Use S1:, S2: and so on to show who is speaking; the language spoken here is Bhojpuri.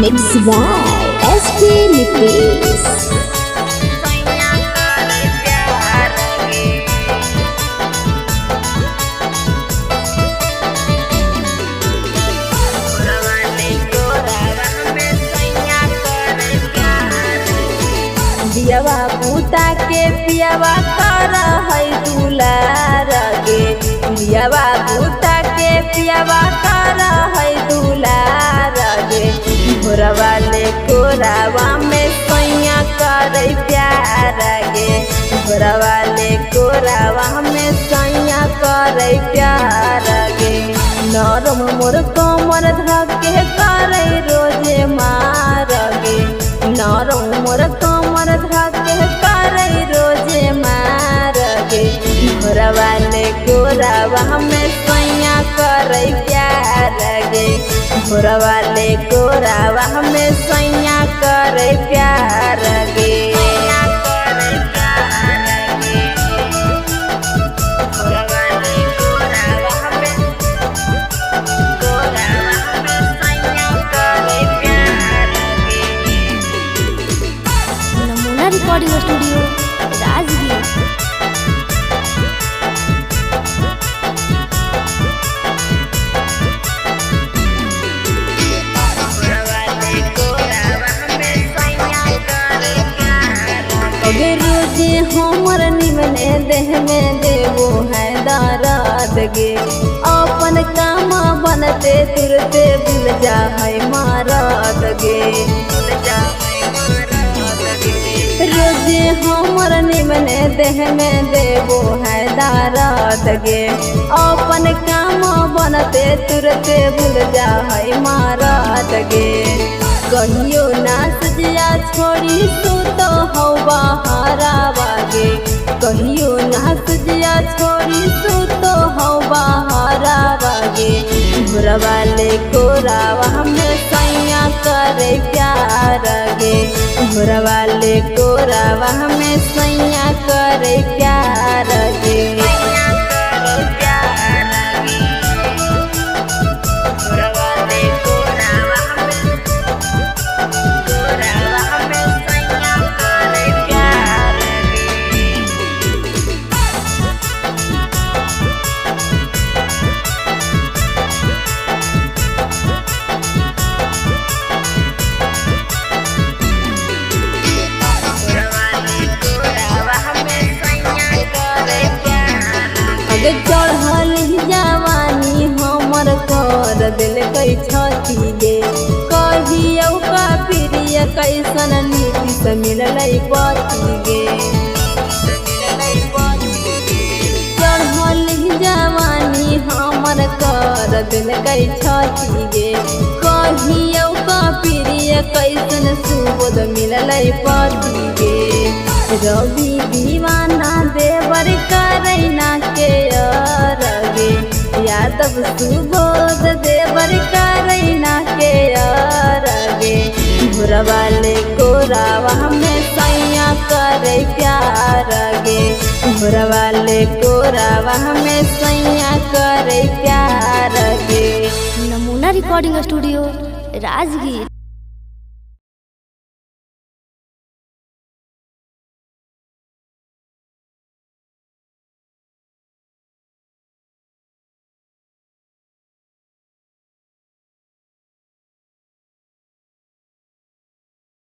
S1: Mixed by SP Nitish.
S2: दियवा पूता के पियवा कर है दुलार गे। दियवा पूता के पियवा कर है दुलार गे। भोरवा ले कोरावा में सैया कर प्यार गे। भोरवा ले कोरावा में सैया कर प्यार गे। नरम मोर कमर धके कर रोजे मार गे। नरम मोर कमर धके कर रोजे मार गे। भोरवा ले कोरावा में सैया कर प्यार गे। भोरवा ले कोरावा में सैया कर प्यार गे।
S1: Recording studio Rajgir.
S2: रोजे हमर निमने देह में देवो है दर्द गे। अपन काम बनते तुरते भूल जा है मरद गे। रोजे हमर निमने देह में देवो है दर्द गे। अपन काम बनते तुरते भूल जा है मरद गे। कहियो नाच जिया छोड़ी तू तो हो बहारावा गे। कहियो नाच जिया छोड़ी तू तो हो बहारावा गे। भोरवा ले कोरावा में सैया कर प्यार गे। भोरवा ले कोरावा में सैया कर प्यार गे। चढ़ल जवानी हमर कर दिल कई छती गे। कहियो का प्रिय कैसन नीति से मिलल पति गे। चढ़ल जवानी हमर कर दिल कई छती गे। कहियो का प्रिय कैसन सुबोध मिलल पति गे। रवि दीवाना देवर करैना के गे। यादव सुबोध देवर करैना के गे। भोरवा ले कोरावा में सैया कर प्यार गे। भोरवा ले कोरावा में सैया कर प्यार गे।
S1: नमूना रिकॉर्डिंग स्टूडियो राजगीर।